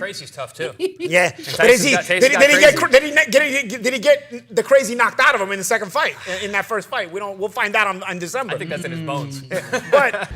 Gracie's tough too. Yeah, but did he get the crazy knocked out of him in the second fight? In that first fight, we'll find out on December. I think that's in his bones. But.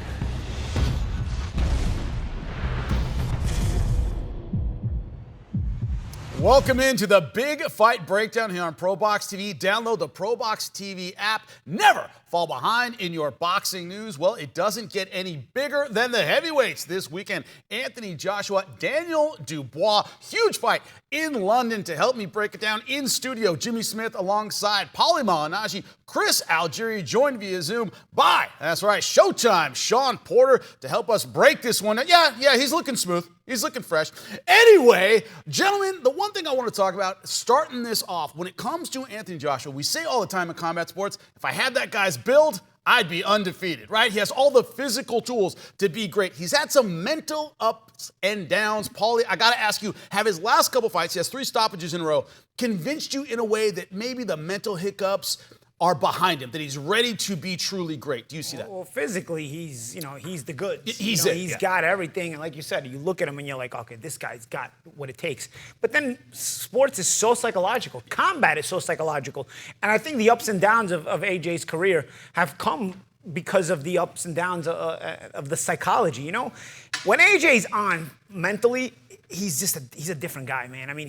Welcome into the Big Fight Breakdown here on ProBox TV. Download the ProBox TV app. Never fall behind in your boxing news. Well, it doesn't get any bigger than the heavyweights this weekend. Anthony Joshua, Daniel Dubois, huge fight in London. To help me break it down in studio, Jimmy Smith alongside Paulie Malignaggi, Chris Algieri, joined via Zoom by, that's right, Showtime, Sean Porter, to help us break this one. Yeah, he's looking smooth. He's looking fresh. Anyway, gentlemen, the one thing I want to talk about, starting this off, when it comes to Anthony Joshua, we say all the time in combat sports, if I had that guy's build, I'd be undefeated, right? He has all the physical tools to be great. He's had some mental ups and downs. Paulie, I got to ask you, have his last couple fights, he has 3 stoppages in a row, convinced you in a way that maybe the mental hiccups are behind him, that he's ready to be truly great? Do you see that? Well, physically, he's the goods. He's got everything, and like you said, you look at him and you're like, okay, this guy's got what it takes. But then sports is so psychological. Combat is so psychological. And I think the ups and downs of AJ's career have come because of the ups and downs of the psychology, you know? When AJ's on mentally, he's a different guy, man. I mean,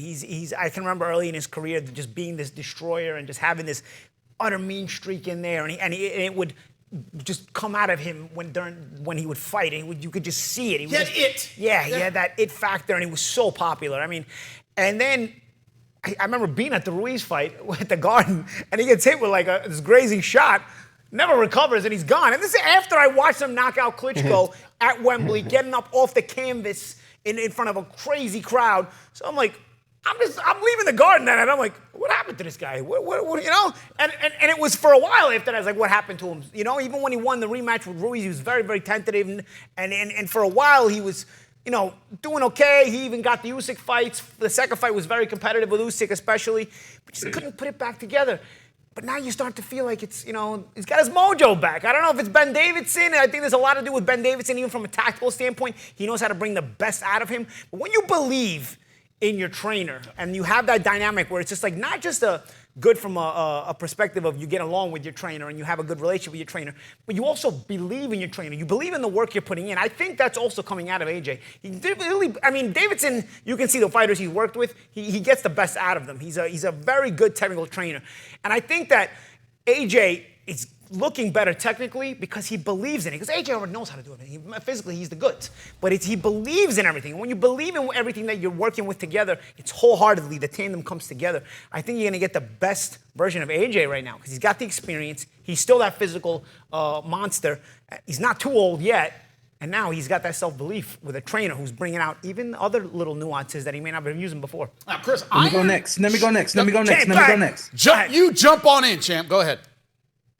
I can remember early in his career just being this destroyer and just having this utter mean streak in there, and it would just come out of him when he would fight. You could just see it. He had that it factor, and he was so popular. I mean, and then I remember being at the Ruiz fight at the Garden, and he gets hit with like this grazing shot, never recovers, and he's gone. And this is after I watched him knock out Klitschko at Wembley, getting up off the canvas in front of a crazy crowd. So I'm like, I'm leaving the Garden, and I'm like, what happened to this guy? What you know? And it was for a while after that. I was like, what happened to him? You know, even when he won the rematch with Ruiz, he was very, very tentative, and for a while he was, you know, doing okay. He even got the Usyk fights. The second fight was very competitive with Usyk, especially, but just couldn't put it back together. But now you start to feel like it's, you know, he's got his mojo back. I don't know if it's Ben Davidson. I think there's a lot to do with Ben Davidson, even from a tactical standpoint. He knows how to bring the best out of him. But when you believe in your trainer, and you have that dynamic where it's just like not just good from a perspective of you get along with your trainer and you have a good relationship with your trainer, but you also believe in your trainer. You believe in the work you're putting in. I think that's also coming out of AJ. Davidson, you can see the fighters he's worked with, he gets the best out of them. He's a very good technical trainer. And I think that AJ is looking better technically because he believes in it. Because AJ already knows how to do it. Physically, he's the goods. But he believes in everything. And when you believe in everything that you're working with together, it's wholeheartedly, the tandem comes together. I think you're going to get the best version of AJ right now because he's got the experience. He's still that physical monster. He's not too old yet. And now he's got that self-belief with a trainer who's bringing out even other little nuances that he may not have been using before. Now, Chris, Let me go next. You jump on in, champ. Go ahead.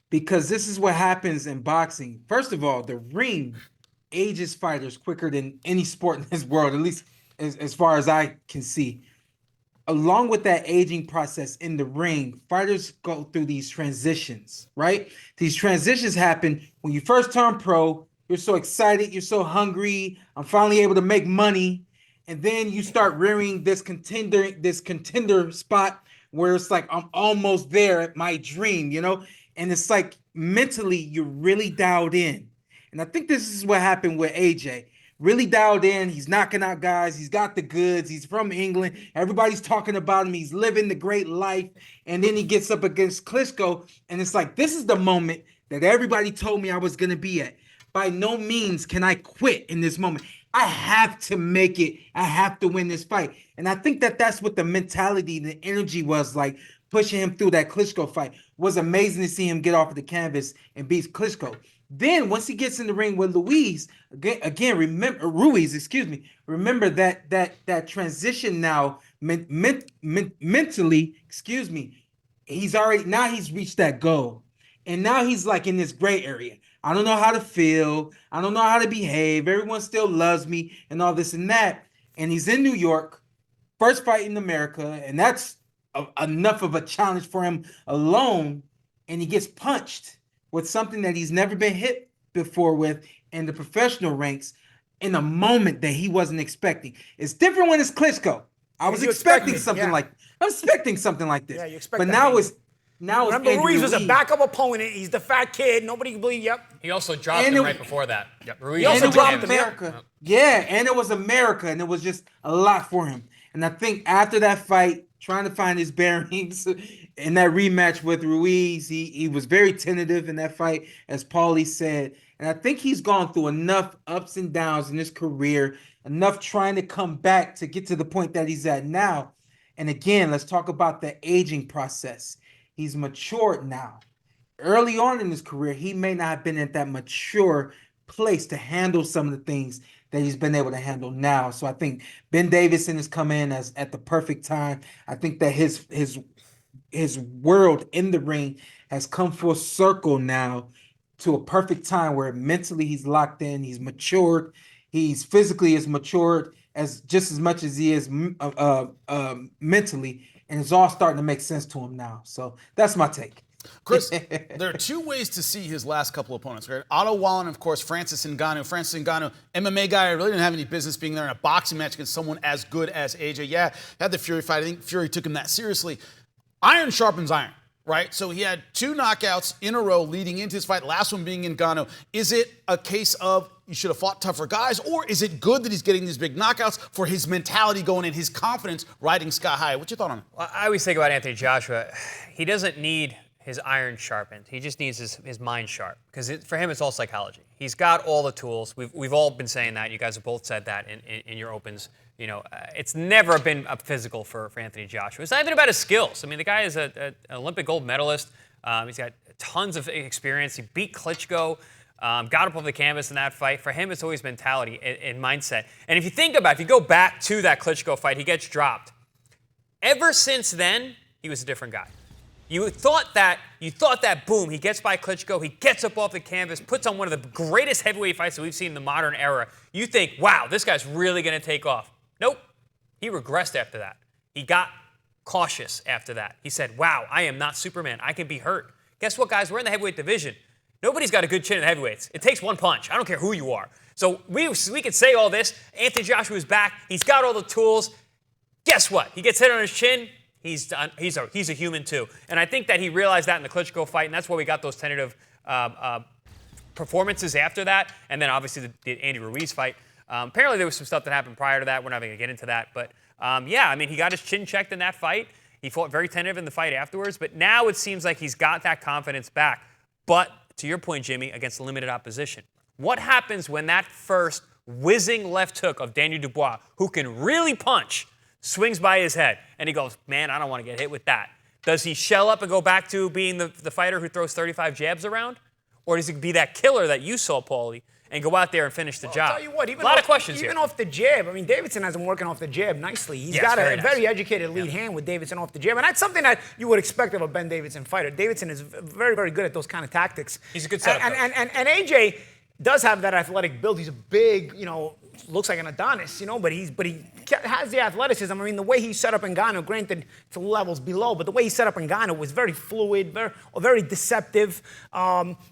Because this is what happens in boxing. First of all, the ring ages fighters quicker than any sport in this world, at least as far as I can see. Along with that aging process in the ring, fighters go through these transitions, right? These transitions happen when you first turn pro. You're so excited. You're so hungry. I'm finally able to make money. And then you start rearing this contender spot where it's like, I'm almost there at my dream, you know? And it's like mentally you're really dialed in. And I think this is what happened with AJ. Really dialed in. He's knocking out guys. He's got the goods. He's from England. Everybody's talking about him. He's living the great life. And then he gets up against Klitschko. And it's like, this is the moment that everybody told me I was going to be at. By no means can I quit in this moment. I have to make it. I have to win this fight. And I think that that's what the mentality, the energy was like, pushing him through that Klitschko fight. Was amazing to see him get off of the canvas and beat Klitschko. Then once he gets in the ring with Ruiz, remember that transition now mentally, he's reached that goal. And now he's like in this gray area. I don't know how to feel. I don't know how to behave. Everyone still loves me and all this and that. And he's in New York, first fight in America, and that's enough of a challenge for him alone, and he gets punched with something that he's never been hit before with in the professional ranks. in a moment that he wasn't expecting. It's different when it's Klitschko. I was expecting something like this. Yeah, you expect but that now thing. it's Remember, Andy Ruiz was a backup opponent. He's the fat kid. Nobody can believe. Yep. He also dropped him right before that. Yep. Ruiz also and it dropped was him, America. Yeah, and it was America, and it was just a lot for him. And I think after that fight, trying to find his bearings in that rematch with Ruiz, he was very tentative in that fight, as Paulie said. And I think he's gone through enough ups and downs in his career, enough trying to come back to get to the point that he's at now. And again, let's talk about the aging process. He's matured now. Early on in his career, he may not have been at that mature place to handle some of the things that he's been able to handle now. So I think Ben Davison has come in as at the perfect time. I think that his world in the ring has come full circle now to a perfect time where mentally he's locked in, he's matured, he's physically as matured as just as much as he is mentally, and it's all starting to make sense to him now. So that's my take. Chris, there are two ways to see his last couple of opponents, right? Otto Wallin, of course, Francis Ngannou. Francis Ngannou, MMA guy, really didn't have any business being there in a boxing match against someone as good as AJ. Yeah, had the Fury fight. I think Fury took him that seriously. Iron sharpens iron, right? So he had 2 knockouts in a row leading into his fight, last one being Ngannou. Is it a case of you should have fought tougher guys, or is it good that he's getting these big knockouts for his mentality going in, his confidence riding sky high? What's your thought on it? Well, I always think about Anthony Joshua. He doesn't need his iron sharpened. He just needs his mind sharp, because for him it's all psychology. He's got all the tools. We've all been saying that. You guys have both said that in your opens. You know, it's never been a physical for Anthony Joshua. It's not even about his skills. I mean, the guy is an Olympic gold medalist. He's got tons of experience. He beat Klitschko, got up over the canvas in that fight. For him, it's always mentality and mindset. And if you think about it, if you go back to that Klitschko fight, he gets dropped. Ever since then, he was a different guy. You thought that boom, he gets by Klitschko, he gets up off the canvas, puts on one of the greatest heavyweight fights that we've seen in the modern era. You think, wow, this guy's really going to take off. Nope. He regressed after that. He got cautious after that. He said, wow, I am not Superman. I can be hurt. Guess what, guys? We're in the heavyweight division. Nobody's got a good chin in the heavyweights. It takes one punch. I don't care who you are. So we could say all this. Anthony Joshua's back. He's got all the tools. Guess what? He gets hit on his chin. He's done. He's a human too. And I think that he realized that in the Klitschko fight, and that's why we got those tentative performances after that. And then obviously the Andy Ruiz fight. Apparently there was some stuff that happened prior to that. We're not going to get into that. But yeah, I mean, he got his chin checked in that fight. He fought very tentative in the fight afterwards. But now it seems like he's got that confidence back. But to your point, Jimmy, against limited opposition. What happens when that first whizzing left hook of Daniel Dubois, who can really punch, swings by his head, and he goes, man, I don't want to get hit with that. Does he shell up and go back to being the fighter who throws 35 jabs around? Or does he be that killer that you saw, Paulie, and go out there and finish the job? I'll tell you what, even a lot of questions even here. off the jab, I mean, Davidson has him working off the jab nicely. He's got a very educated lead hand with Davidson off the jab, and that's something that you would expect of a Ben Davidson fighter. Davidson is very, very good at those kind of tactics. He's a good setup and AJ does have that athletic build. He's a big, looks like an Adonis, but he has the athleticism. I mean, the way he set up Ngannou, granted, it's levels below, but the way he set up Ngannou was very fluid, very deceptive.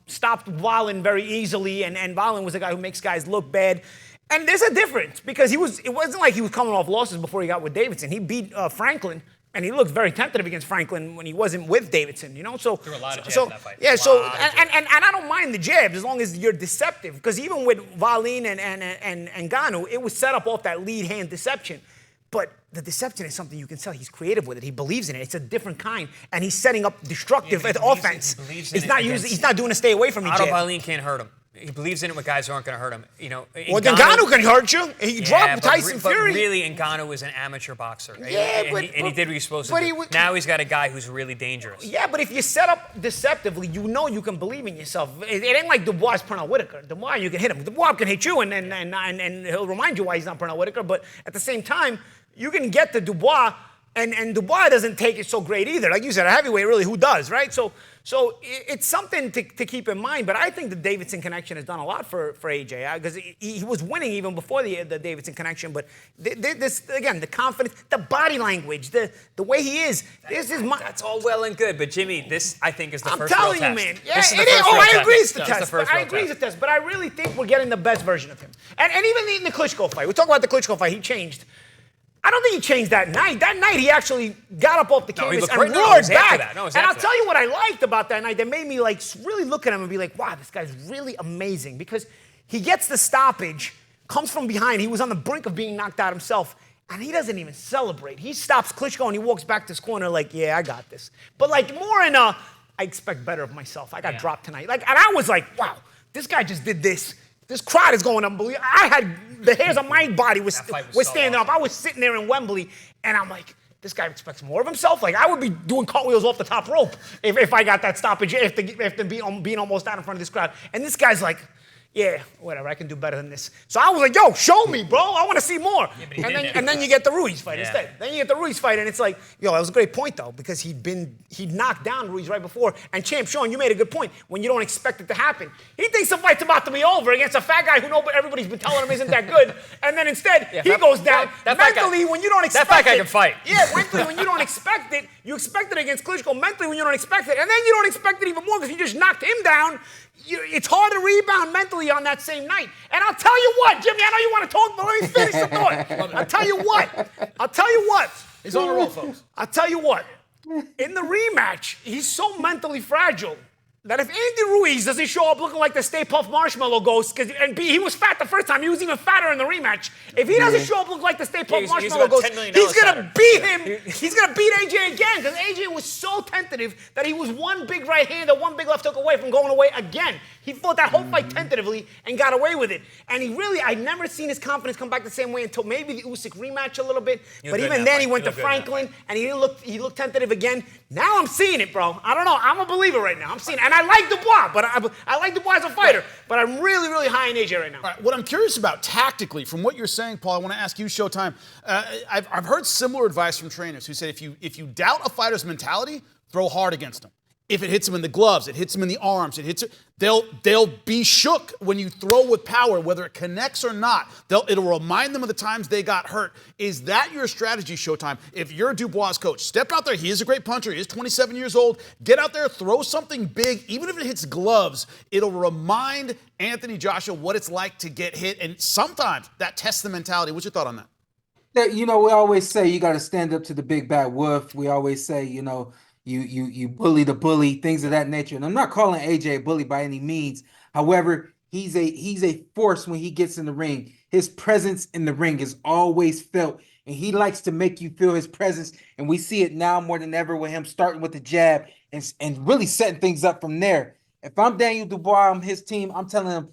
Stopped Wallin very easily, and Wallin was a guy who makes guys look bad. And there's a difference because it wasn't like he was coming off losses before he got with Davidson. He beat Franklin. And he looked very tentative against Franklin when he wasn't with Davidson, So threw a lot of jabs in that fight. Yeah, and I don't mind the jabs as long as you're deceptive. Because even with Wallin and Ngannou, it was set up off that lead hand deception. But the deception is something you can tell. He's creative with it. He believes in it. It's a different kind, and he's setting up destructive offense. He's not doing a stay away from me jab. Otto Wallin can't hurt him. He believes in it with guys who aren't going to hurt him. Well, Ngannou can hurt you. He dropped Tyson Fury. But really, Ngannou is an amateur boxer. Yeah, and he did what he was supposed to do. Now he's got a guy who's really dangerous. Yeah, but if you set up deceptively, you can believe in yourself. It ain't like Dubois Pernell Whitaker. Dubois, you can hit him. Dubois can hit you, and he'll remind you why he's not Pernell Whitaker. But at the same time, you can get to Dubois And Dubois doesn't take it so great either. Like you said, a heavyweight, really, who does, right? So it's something to keep in mind. But I think the Davidson connection has done a lot for AJ because he was winning even before the Davidson connection. But this again, the confidence, the body language, the way he is. This is That's all well and good, but Jimmy, this I think is the I'm first telling real you, test. man. Yeah, This is the it is. first Oh, real I test. agree it's the This is test. first I real agree it's test. the test. But I really think we're getting the best version of him. And even in the Klitschko fight, we talk about the Klitschko fight. He changed. I don't think he changed that night. That night he actually got up off the No, he canvas looked and great. No, it roared was after back. that. No, it was And I'll after tell you what I liked about that night that made me like really look at him and be like, wow, this guy's really amazing because he gets the stoppage, comes from behind. He was on the brink of being knocked out himself, and he doesn't even celebrate. He stops Klitschko and he walks back to his corner like, yeah, I got this. But like more in a, I expect better of myself. I got dropped tonight. Like, and I was like, wow, this guy just did this. This crowd is going unbelievable. I had the hairs on my body was standing up. I was sitting there in Wembley, and I'm like, this guy expects more of himself. Like, I would be doing cartwheels off the top rope if I got that stoppage, after being almost out in front of this crowd. And this guy's like, yeah, whatever, I can do better than this. So I was like, yo, show me, bro. I want to see more. Yeah, and then you get the Ruiz fight instead. Then you get the Ruiz fight, and it's like, yo, that was a great point, though, because he'd knocked down Ruiz right before. And Champ, Sean, you made a good point. When you don't expect it to happen. He thinks the fight's about to be over against a fat guy who everybody's been telling him isn't that good. And then instead, he goes down. Mentally, when you don't expect it. That fat guy can fight. Yeah, mentally, when you don't expect it, you expect it against Klitschko. Mentally, when you don't expect it. And then you don't expect it even more because you just knocked him down. It's hard to rebound mentally on that same night. And I'll tell you what, Jimmy, I know you want to talk, but let me finish the thought. I'll tell you what. He's on a roll, folks. I'll tell you what. In the rematch, he's so mentally fragile that if Andy Ruiz doesn't show up looking like the Stay Puft Marshmallow Ghost, he was fat the first time, he was even fatter in the rematch. If he doesn't show up looking like the Stay Puft Marshmallow Ghost, he's gonna beat him. He's gonna beat AJ again because AJ was so tentative that he was one big right hand and one big left hook away from going away again. He fought that whole fight tentatively and got away with it. And I'd never seen his confidence come back the same way until maybe the Usyk rematch a little bit. But even then, he went to Franklin and he looked tentative again. Now I'm seeing it, bro. I don't know. I'm a believer right now. I'm seeing it. And I like Dubois, but I like Dubois as a fighter. But I'm really, really high in AJ right now. All right, what I'm curious about tactically, from what you're saying, Paul, I want to ask you, Showtime. I've heard similar advice from trainers who say if you doubt a fighter's mentality, throw hard against him. If it hits him in the gloves, it hits him in the arms, they'll be shook when you throw with power, whether it connects or not. It'll remind them of the times they got hurt. Is that your strategy, Showtime? If you're Dubois' coach, step out there. He is a great puncher. He is 27 years old. Get out there, throw something big. Even if it hits gloves, it'll remind Anthony Joshua what it's like to get hit. And sometimes that tests the mentality. What's your thought on that? You know, we always say you got to stand up to the big bad wolf. We always say, you know, you bully the bully, things of that nature. And I'm not calling AJ a bully by any means. However, he's a force when he gets in the ring. His presence in the ring is always felt, and he likes to make you feel his presence. And we see it now more than ever with him starting with the jab and really setting things up from there. If I'm Daniel Dubois, I'm his team, I'm telling him,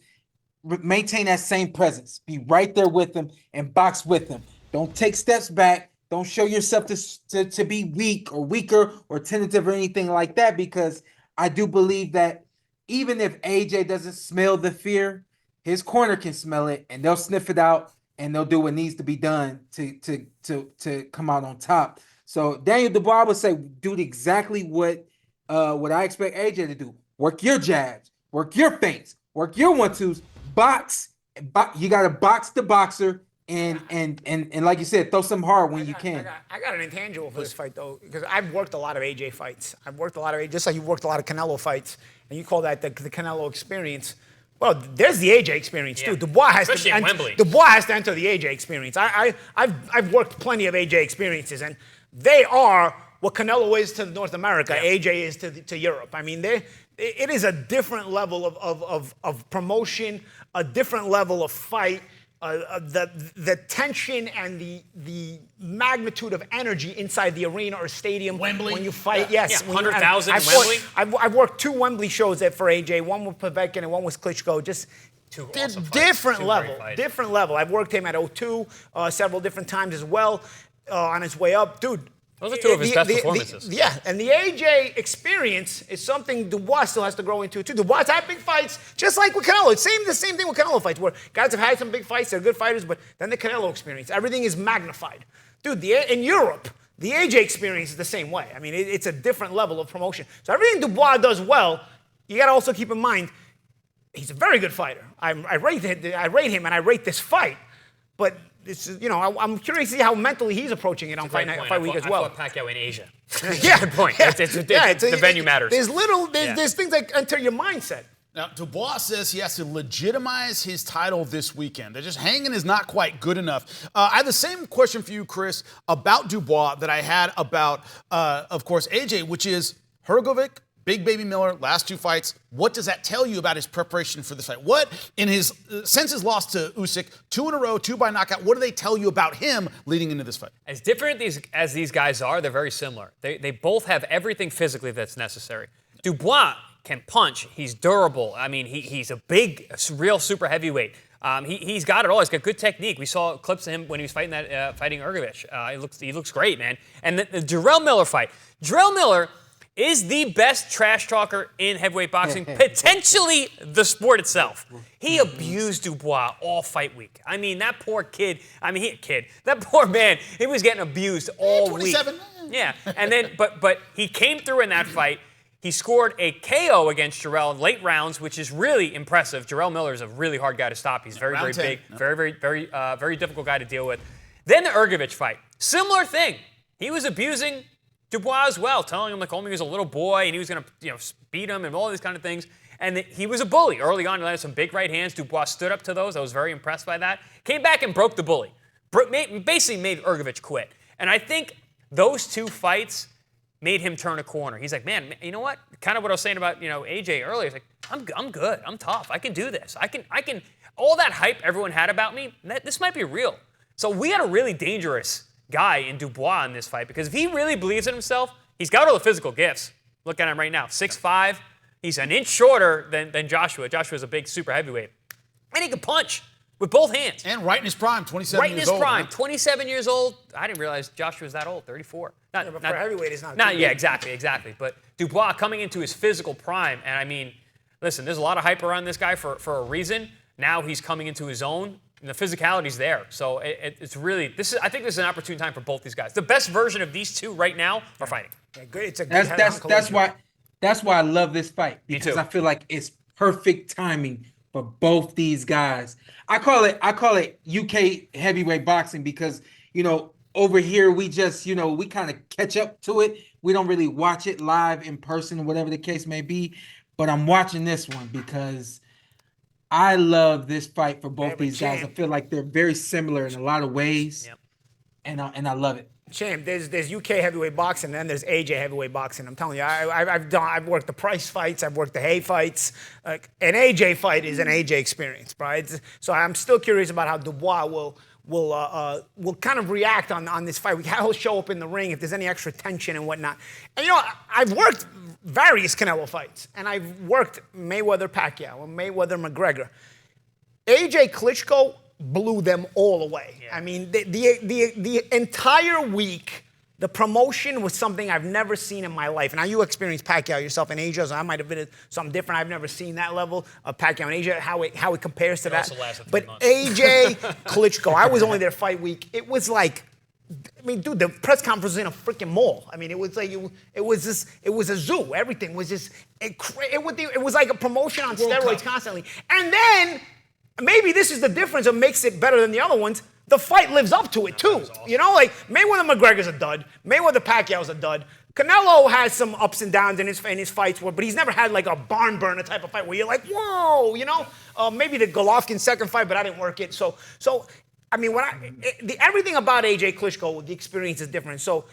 maintain that same presence. Be right there with him and box with him. Don't take steps back. Don't show yourself to be weak or weaker or tentative or anything like that, because I do believe that even if AJ doesn't smell the fear, his corner can smell it, and they'll sniff it out, and they'll do what needs to be done to come out on top. So Daniel Dubois would say, do exactly what I expect AJ to do. Work your jabs, work your feints, work your 1-2s, box. You got to box the boxer. And like you said, throw some hard when you can. I got an intangible for this fight, though, because I've worked a lot of AJ fights. I've worked a lot of AJ, just like you've worked a lot of Canelo fights, and you call that the Canelo experience. Well, there's the AJ experience, too. Dubois has Especially in Wembley. Dubois has to enter the AJ experience. I've worked plenty of AJ experiences, and they are what Canelo is to North America, AJ is to Europe. I mean, it is a different level of promotion, a different level of fight. The tension and the magnitude of energy inside the arena or stadium Wembley. when you fight. Yes, 100,000 Wembley. I've worked 2 Wembley shows for AJ, one with Povetkin and one with Klitschko. Just different level. I've worked him at O2 several different times as well on his way up, dude. Those are 2 of his best performances. And the AJ experience is something Dubois still has to grow into, too. Dubois had big fights, just like with Canelo. It's the same thing with Canelo fights, where guys have had some big fights, they're good fighters, but then the Canelo experience, everything is magnified. Dude, in Europe, The AJ experience is the same way. I mean, it's a different level of promotion. So everything Dubois does well, you got to also keep in mind, he's a very good fighter. I rate him and I rate this fight. But it's, you know, I'm curious to see how mentally he's approaching it on fight week as well. I fought Pacquiao in Asia. Yeah, good point. Yeah. The venue matters. There's things that enter your mindset. Now, Dubois says he has to legitimize his title this weekend. They're just hanging is not quite good enough. I have the same question for you, Chris, about Dubois that I had about, of course, AJ, which is Hrgovic, Big Baby Miller, last 2 fights. What does that tell you about his preparation for this fight? What, in his since his loss to Usyk, 2 in a row, 2 by knockout, what do they tell you about him leading into this fight? As different as these guys are, they're very similar. They both have everything physically that's necessary. Dubois can punch. He's durable. I mean, he's a big, real super heavyweight. He's got it all. He's got good technique. We saw clips of him when he was fighting Hrgovic. He looks great, man. And the Jarrell Miller fight. Jarrell Miller is the best trash talker in heavyweight boxing, potentially the sport itself. He abused Dubois all fight week. I mean, that poor kid. That poor man. He was getting abused all 27. week. Yeah, and then but he came through in that fight. He scored a KO against Jarrell in late rounds, which is really impressive. Jarrell Miller is a really hard guy to stop. He's very, very big, very difficult guy to deal with. Then the Hrgovic fight, similar thing. He was abusing Dubois as well, telling him like only he was a little boy and he was going to beat him and all these kind of things. And he was a bully early on. He landed some big right hands. Dubois stood up to those. I was very impressed by that. Came back and broke the bully. Basically made Hrgovic quit. And I think those 2 fights made him turn a corner. He's like, man, you know what? Kind of what I was saying about, AJ earlier. He's like, I'm good. I'm tough. I can do this. I can. All that hype everyone had about me, this might be real. So we had a really dangerous guy in Dubois in this fight because if he really believes in himself, he's got all the physical gifts. Look at him right now, 6'5". He's an inch shorter than Joshua. Joshua's a big super heavyweight. And he can punch with both hands. And right in his prime, 27 right years old. Right in his prime, right? 27 years old. I didn't realize Joshua was that old, 34. But for heavyweight, it's not. Yeah, exactly. But Dubois coming into his physical prime, and I mean, listen, there's a lot of hype around this guy for a reason. Now he's coming into his own, and the physicality's there. So it's really, I think this is an opportune time for both these guys. The best version of these 2 right now are fighting. Yeah, good. It's a good that's why I love this fight, because too. I feel like it's perfect timing for both these guys. I call it UK heavyweight boxing because, over here we just, we kind of catch up to it. We don't really watch it live in person, whatever the case may be. But I'm watching this one because I love this fight for both these guys. I feel like they're very similar in a lot of ways. Yep. And I love it. Champ, there's UK heavyweight boxing, and then there's AJ heavyweight boxing. I'm telling you, I've worked the Price fights, I've worked the Hay fights. An AJ fight is an AJ experience, right? So I'm still curious about how Dubois will kind of react on this fight. How he'll show up in the ring, if there's any extra tension and whatnot. And I've worked various Canelo fights, and I've worked Mayweather-Pacquiao and Mayweather-McGregor. AJ Klitschko blew them all away. Yeah. I mean, the entire week, the promotion was something I've never seen in my life. Now, you experienced Pacquiao yourself in Asia, so I might have been something different. I've never seen that level of Pacquiao in Asia, how it compares to that. But AJ Klitschko, I was only there fight week. It was like, I mean, dude, the press conference was in a freaking mall. I mean, it was like it was a zoo. Everything was just it was like a promotion on steroids constantly. And then maybe this is the difference that makes it better than the other ones. The fight lives up to it, too. Awesome. Like Mayweather-McGregor's a dud. Mayweather-Pacquiao's a dud. Canelo has some ups and downs in his fights, but he's never had like a barn burner type of fight where you're like, whoa, maybe the Golovkin second fight, but I didn't work it. So I mean, everything about AJ Klitschko, the experience is different. So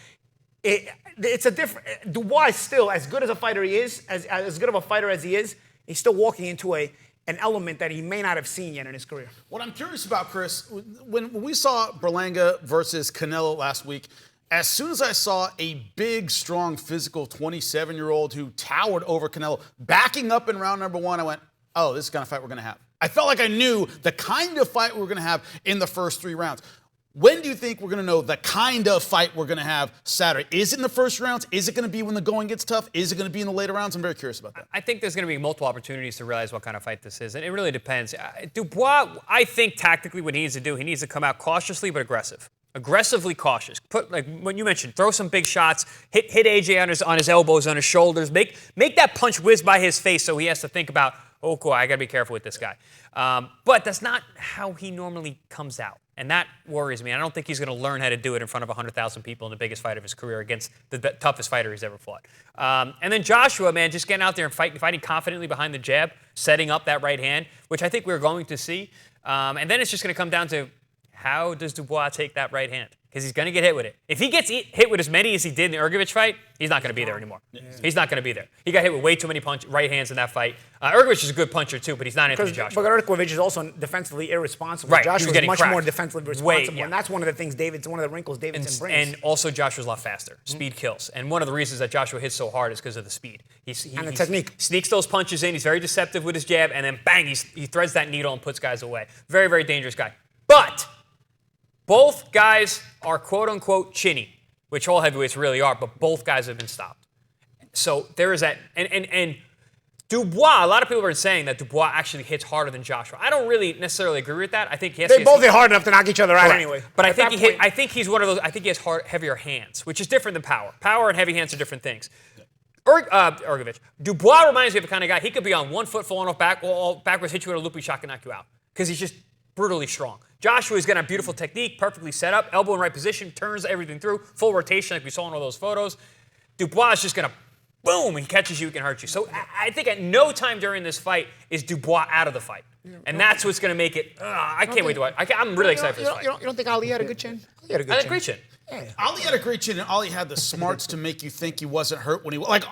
it's a different. Dubois is still as good as a fighter he is, as good of a fighter as he is. He's still walking into an element that he may not have seen yet in his career. What I'm curious about, Chris, when we saw Berlanga versus Canelo last week, as soon as I saw a big, strong, physical 27-year-old who towered over Canelo, backing up in round number 1, I went, oh, this is the kind of fight we're going to have. I felt like I knew the kind of fight we were going to have in the first 3 rounds. When do you think we're going to know the kind of fight we're going to have Saturday? Is it in the first rounds? Is it going to be when the going gets tough? Is it going to be in the later rounds? I'm very curious about that. I think there's going to be multiple opportunities to realize what kind of fight this is, and it really depends. Dubois, I think tactically what he needs to do, he needs to come out cautiously but aggressive. aggressively cautious. Put, like when you mentioned, throw some big shots, hit AJ on his elbows, on his shoulders, make that punch whiz by his face so he has to think about, oh, cool, I got to be careful with this guy. But that's not how he normally comes out. And that worries me. I don't think he's going to learn how to do it in front of 100,000 people in the biggest fight of his career against the toughest fighter he's ever fought. And then Joshua, man, just getting out there and fighting confidently behind the jab, setting up that right hand, which I think we're going to see. And then it's just going to come down to how does Dubois take that right hand? Because he's going to get hit with it. If he gets hit with as many as he did in the Ergovich fight, he's not going to be there anymore. Yeah. He's not going to be there. He got hit with way too many right hands in that fight. Ergovich is a good puncher too, but he's not Anthony Joshua. But Ergovich is also defensively irresponsible. Right. Joshua is much more defensively responsible, yeah. And that's one of the things one of the wrinkles Davidson brings. And also Joshua's a lot faster. Speed kills. And one of the reasons that Joshua hits so hard is because of the speed. And the technique. Sneaks those punches in. He's very deceptive with his jab, and then bang, he threads that needle and puts guys away. Very, very dangerous guy. But both guys are quote-unquote chinny, which all heavyweights really are, but both guys have been stopped. So there is that. And Dubois, a lot of people are saying that Dubois actually hits harder than Joshua. I don't really necessarily agree with that. I think they both hit hard enough to knock each other out anyway. But I think he's one of those. I think he has heavier hands, which is different than power. Power and heavy hands are different things. Ergovich. Dubois reminds me of the kind of guy, he could be on 1 foot falling off backwards, hit you with a loopy shot, and knock you out. Because he's just brutally strong. Joshua's got a beautiful technique, perfectly set up, elbow in right position, turns everything through, full rotation like we saw in all those photos. Dubois is just going to, boom, he catches you, he can hurt you. So I think at no time during this fight is Dubois out of the fight. And that's what's going to make it, I can't wait to watch. I'm really excited for this fight. You don't think Ali had a good chin? Ali had a good chin. Great chin. Yeah. Ali had a great chin, and Ali had the smarts to make you think he wasn't hurt when he was, like,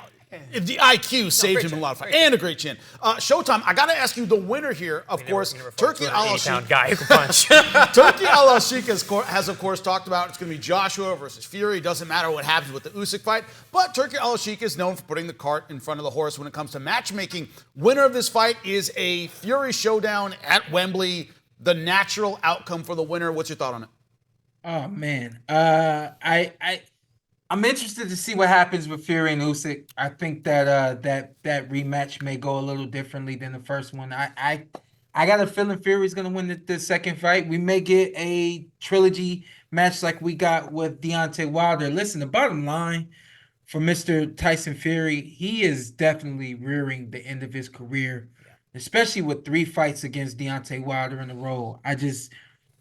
if the IQ saved him in a lot of fights. And a great chin. Showtime, I got to ask you, the winner here, of course, Turki Al-Sheikh. Guy who can punch. Turki Al-Sheikh has, of course, talked about it's going to be Joshua versus Fury. It doesn't matter what happens with the Usyk fight. But Turki Al-Sheikh is known for putting the cart in front of the horse when it comes to matchmaking. Winner of this fight is a Fury showdown at Wembley. The natural outcome for the winner. What's your thought on it? Oh, man. I'm interested to see what happens with Fury and Usyk. I think that that rematch may go a little differently than the first one. I got a feeling Fury's gonna win the second fight. We may get a trilogy match like we got with Deontay Wilder. Listen, the bottom line for Mr. Tyson Fury, he is definitely rearing the end of his career, especially with 3 fights against Deontay Wilder in a row.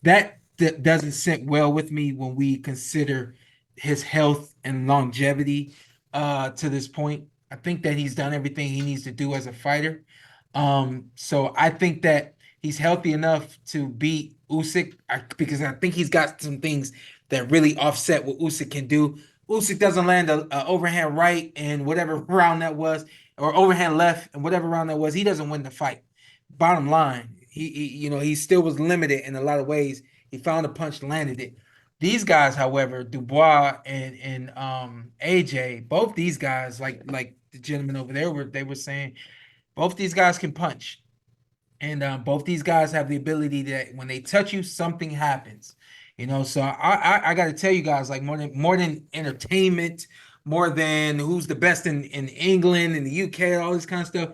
That doesn't sit well with me when we consider his health and longevity to this point. I think that he's done everything he needs to do as a fighter. So I think that he's healthy enough to beat Usyk because I think he's got some things that really offset what Usyk can do. Usyk doesn't land an overhand right in whatever round that was, or overhand left in whatever round that was. He doesn't win the fight. Bottom line, he still was limited in a lot of ways. He found a punch, landed it. These guys, however, Dubois and AJ, both these guys, like the gentleman over there, they were saying, both these guys can punch, and both these guys have the ability that when they touch you, something happens. So I got to tell you guys, like more than entertainment, more than who's the best in England and the UK, all this kind of stuff.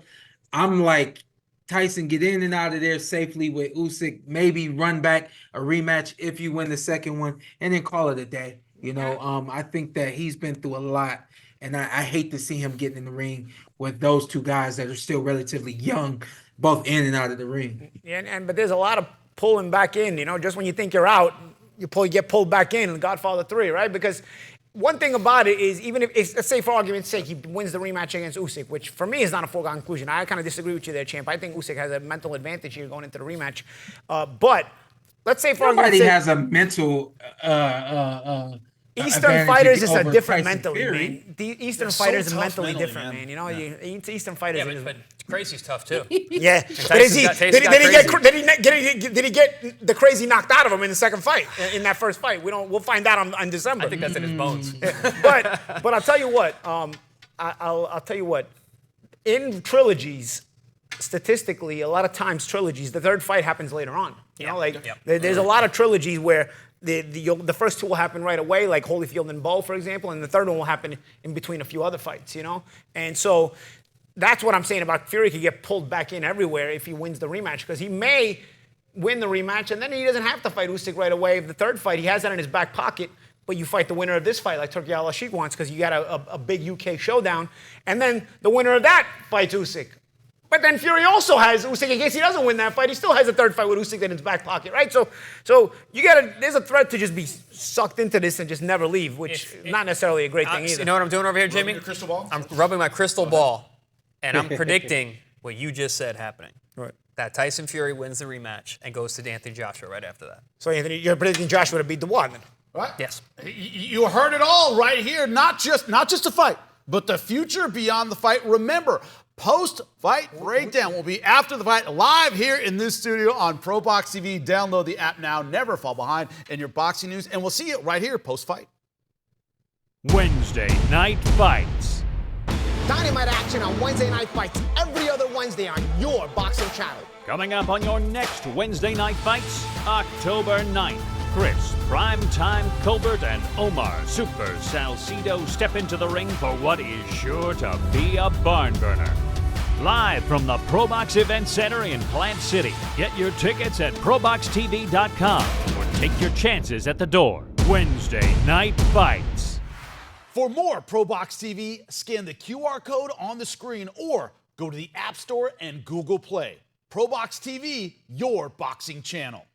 I'm like, Tyson, get in and out of there safely with Usyk, maybe run back a rematch if you win the second one, and then call it a day. I think that he's been through a lot, and I hate to see him getting in the ring with those 2 guys that are still relatively young, both in and out of the ring. Yeah, but there's a lot of pulling back in. Just when you think you're out, you get pulled back in Godfather 3, right? Because one thing about it is, even if, let's say for argument's sake, he wins the rematch against Usyk, which for me is not a foregone conclusion. I kind of disagree with you there, champ. I think Usyk has a mental advantage here going into the rematch. But let's say for argument's sake, has a mental Eastern fighters is a different mentally, man. The Eastern so fighters are tough mentally mentally, different, man. man. Eastern fighters. Yeah, but Crazy's tough too. Yeah. Did he get the Crazy knocked out of him in the second fight? In that first fight, we'll find out on December. I think that's in his bones. But I'll tell you what. I'll tell you what. In trilogies, statistically, a lot of times trilogies, the third fight happens later on. There's a lot of trilogies where the first 2 will happen right away, like Holyfield and Bo, for example, and the third one will happen in between a few other fights, And so that's what I'm saying about Fury could get pulled back in everywhere if he wins the rematch, because he may win the rematch, and then he doesn't have to fight Usyk right away. The third fight, he has that in his back pocket, but you fight the winner of this fight like Turki Al-Ashik wants because you got a big UK showdown, and then the winner of that fights Usyk. But then Fury also has Usyk in case he doesn't win that fight. He still has a third fight with Usyk in his back pocket, right? So there's a threat to just be sucked into this and just never leave, which is not necessarily a great thing either. You know what I'm doing over here, Jimmy? Rubbing your crystal ball? I'm rubbing my crystal ball, and I'm predicting what you just said happening. Right. That Tyson Fury wins the rematch and goes to Anthony Joshua right after that. So Anthony, you're predicting Joshua to beat the one then? Right? Yes. You heard it all right here. Not just a fight, but the future beyond the fight. Remember, post-fight breakdown will be after the fight, live here in this studio on ProBox TV. Download the app now. Never fall behind in your boxing news, and we'll see you right here post-fight. Wednesday Night Fights. Dynamite action on Wednesday Night Fights every other Wednesday on your boxing channel. Coming up on your next Wednesday Night Fights, October 9th. Chris, Primetime Colbert, and Omar Super Salcido step into the ring for what is sure to be a barn burner. Live from the ProBox Event Center in Plant City. Get your tickets at ProBoxTV.com or take your chances at the door. Wednesday Night Fights. For more ProBox TV, scan the QR code on the screen or go to the App Store and Google Play. ProBox TV, your boxing channel.